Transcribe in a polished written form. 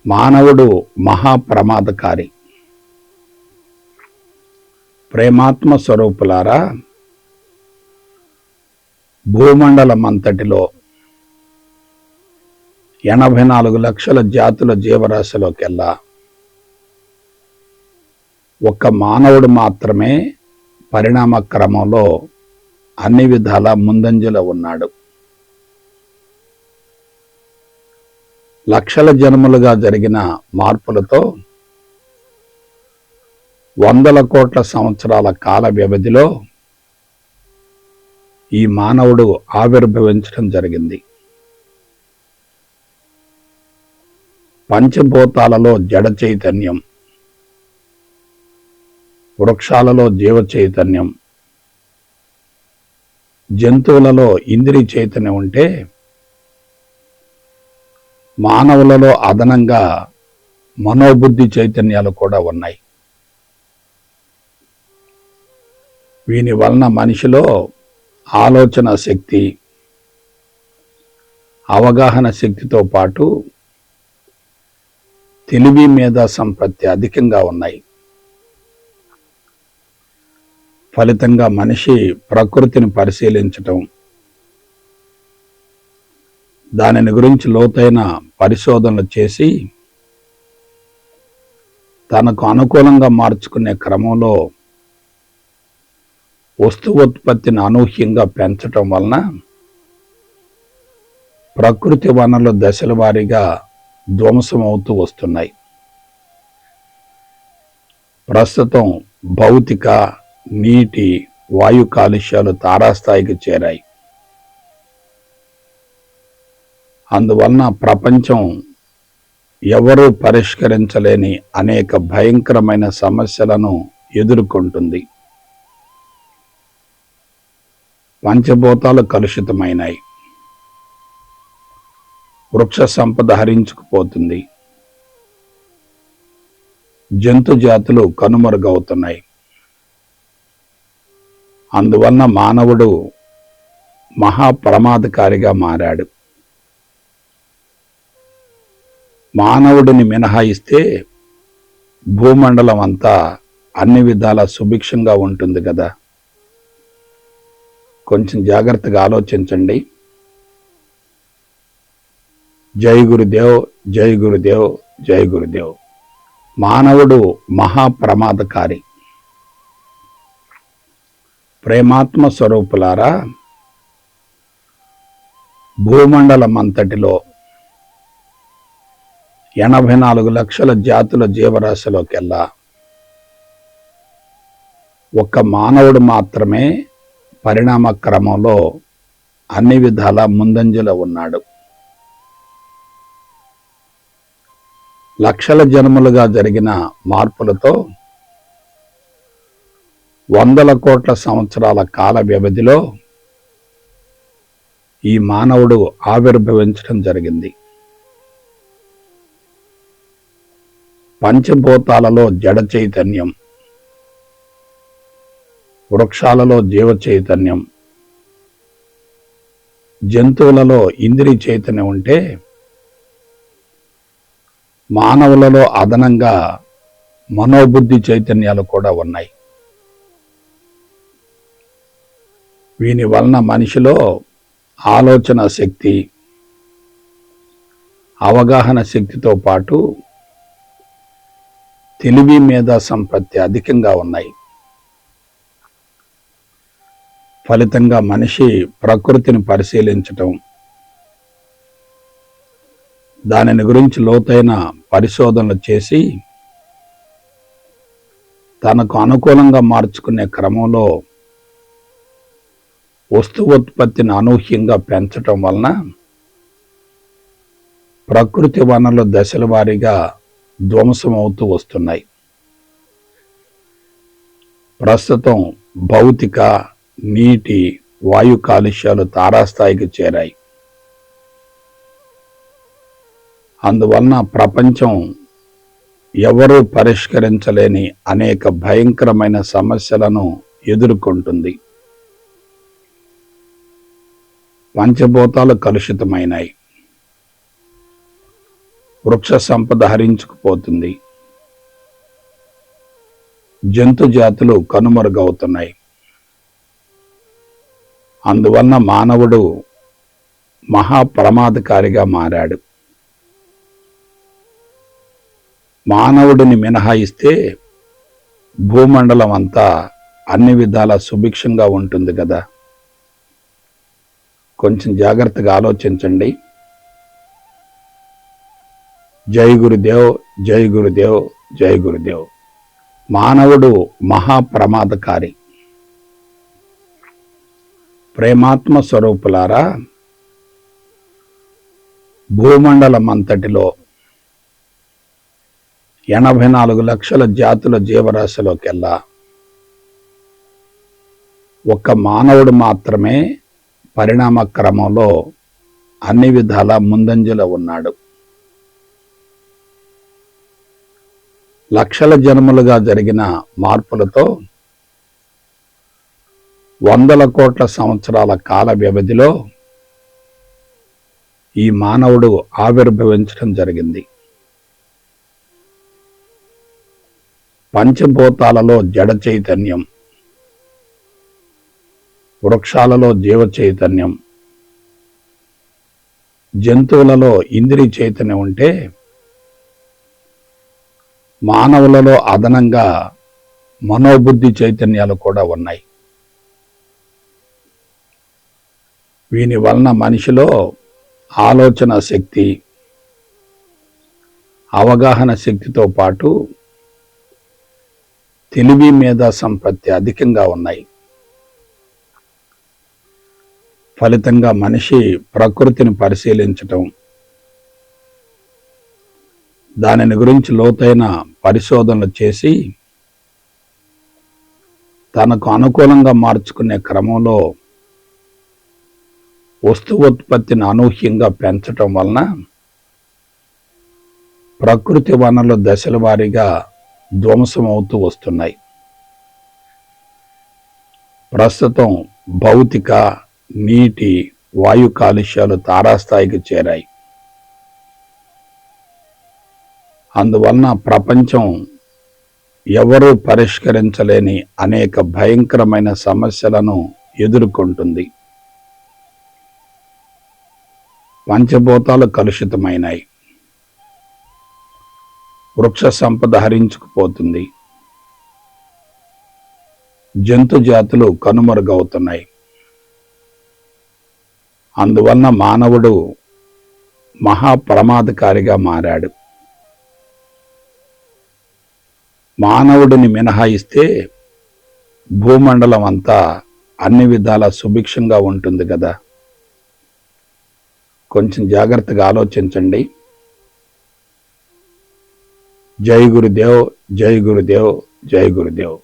మానవుడు మహాప్రమాదకారి. ప్రేమాత్మ స్వరూపులారా, భూమండలమంతటిలో 84 లక్షల జాతుల జీవరాశిలోకెల్లా ఒక్క మానవుడు మాత్రమే పరిణామ క్రమంలో అన్ని విధాల ముందంజలో ఉన్నాడు. లక్షల జన్మలుగా జరిగిన మార్పులతో వందల కోట్ల సంవత్సరాల కాల వ్యవధిలో ఈ మానవుడు ఆవిర్భవించడం జరిగింది. పంచభూతాలలో జడ చైతన్యం, వృక్షాలలో జీవ చైతన్యం, జంతువులలో ఇంద్రియ చైతన్యం ఉంటే మానవులలో అదనంగా మనోబుద్ధి చైతన్యాలు కూడా ఉన్నాయి. వీని వలన మనిషిలో ఆలోచన శక్తి, అవగాహన శక్తితో పాటు తెలివి మేధా సంపత్తి అధికంగా ఉన్నాయి. ఫలితంగా మనిషి ప్రకృతిని పరిశీలించటం, దానిని గురించి లోతైన పరిశోధనలు చేసి తనకు అనుకూలంగా మార్చుకునే క్రమంలో వస్తువుత్పత్తిని అనూహ్యంగా పెంచటం వలన ప్రకృతి వనరులు దశల వారీగా ధ్వంసమవుతూ వస్తున్నాయి. ప్రస్తుతం భౌతిక, నీటి, వాయు కాలుష్యాలు తారాస్థాయికి చేరాయి. అందువలన ప్రపంచం ఎవరూ పరిష్కరించలేని అనేక భయంకరమైన సమస్యలను ఎదుర్కొంటుంది. పంచభూతాలు కలుషితమైనాయి, వృక్ష సంపద హరించుకుపోతుంది, జంతు జాతులు కనుమరుగవుతున్నాయి. అందువలన మానవుడు మహాప్రమాదకారిగా మారాడు. మానవుడిని మినహాయిస్తే భూమండలం అంతా అన్ని విధాల సుభిక్షంగా ఉంటుంది కదా. కొంచెం జాగ్రత్తగా ఆలోచించండి. జై గురుదేవ్, జై గురుదేవ్, జై గురుదేవ్. మానవుడు మహాప్రమాదకారి. ప్రేమాత్మ స్వరూపులారా, భూమండలమంతటిలో 84 లక్షల జాతుల జీవరాశిలోకెల్లా ఒక్క మానవుడు మాత్రమే పరిణామ క్రమంలో అన్ని విధాల ముందంజలో ఉన్నాడు. లక్షల జన్మలుగా జరిగిన మార్పులతో వందల కోట్ల సంవత్సరాల కాల వ్యవధిలో ఈ మానవుడు ఆవిర్భవించడం జరిగింది. పంచభూతాలలో జడ చైతన్యం, వృక్షాలలో జీవ చైతన్యం, జంతువులలో ఇంద్రియ చైతన్యం ఉంటే మానవులలో అదనంగా మనోబుద్ధి చైతన్యాలు కూడా ఉన్నాయి. వీని వలన మనిషిలో ఆలోచన శక్తి, అవగాహన శక్తితో పాటు తెలివి మేధా సంపత్తి అధికంగా ఉన్నాయి. ఫలితంగా మనిషి ప్రకృతిని పరిశీలించటం, దానిని గురించి లోతైన పరిశోధనలు చేసి తనకు అనుకూలంగా మార్చుకునే క్రమంలో వస్తువుత్పత్తిని అనూహ్యంగా పెంచటం వలన ప్రకృతి వనరులు దశల వారీగా ధ్వంసమవుతూ వస్తున్నాయి. ప్రస్తుతం భౌతిక, నీటి, వాయు కాలుష్యాలు తారాస్థాయికి చేరాయి. అందువలన ప్రపంచం ఎవరూ పరిష్కరించలేని అనేక భయంకరమైన సమస్యలను ఎదుర్కొంటుంది. పంచభూతాలు కలుషితమైనాయి, వృక్ష సంపద హరించుకుపోతుంది. జంతు జాతులు కనుమరుగవుతున్నాయి. అందువలన మానవుడు మహాప్రమాదకారిగా మారాడు. మానవుడిని మినహాయిస్తే భూమండలం అంతా అన్ని విధాల సుభిక్షంగా ఉంటుంది కదా. కొంచెం జాగ్రత్తగా ఆలోచించండి. జై గురుదేవ్, జై గురుదేవ్, జై గురుదేవ్. మానవుడు మహాప్రమాదకారి. ప్రేమాత్మ స్వరూపులారా, భూమండలం అంతటిలో 84 లక్షల జాతుల జీవరాశిలోకెల్లా ఒక్క మానవుడు మాత్రమే పరిణామ క్రమంలో అన్ని విధాల ముందంజలో ఉన్నాడు. లక్షల జన్మలుగా జరిగిన మార్పులతో వందల కోట్ల సంవత్సరాల కాల వ్యవధిలో ఈ మానవుడు ఆవిర్భవించడం జరిగింది. పంచభూతాలలో జడ చైతన్యం, వృక్షాలలో జీవ చైతన్యం, జంతువులలో ఇంద్రియ చైతన్యం ఉంటే మానవులలో అదనంగా మనోబుద్ధి చైతన్యాలు కూడా ఉన్నాయి. వీని వలన మనిషిలో ఆలోచన శక్తి, అవగాహన శక్తితో పాటు తెలివి మేధా సంపత్తి అధికంగా ఉన్నాయి. ఫలితంగా మనిషి ప్రకృతిని పరిశీలించటం, దానిని గురించి లోతైన పరిశోధనలు చేసి తనకు అనుకూలంగా మార్చుకునే క్రమంలో వస్తువుత్పత్తిని అనూహ్యంగా పెంచటం వలన ప్రకృతి వనరులు దశల వారీగా ధ్వంసమవుతూ వస్తున్నాయి. ప్రస్తుతం భౌతిక, నీటి, వాయు కాలుష్యాలు తారాస్థాయికి చేరాయి. అందువలన ప్రపంచం ఎవరూ పరిష్కరించలేని అనేక భయంకరమైన సమస్యలను ఎదుర్కొంటుంది. పంచభూతాలు కలుషితమైనాయి. వృక్ష సంపద హరించుకుపోతుంది. జంతు జాతులు కనుమరుగవుతున్నాయి. అందువలన మానవుడు మహాప్రమాదకారిగా మారాడు. మానవుడిని మినహాయిస్తే భూమండలం అంతా అన్ని విధాల సుభిక్షంగా ఉంటుంది కదా. కొంచెం జాగ్రత్తగా ఆలోచించండి. జై గురుదేవ్, జై గురుదేవ్, జై గురుదేవ్.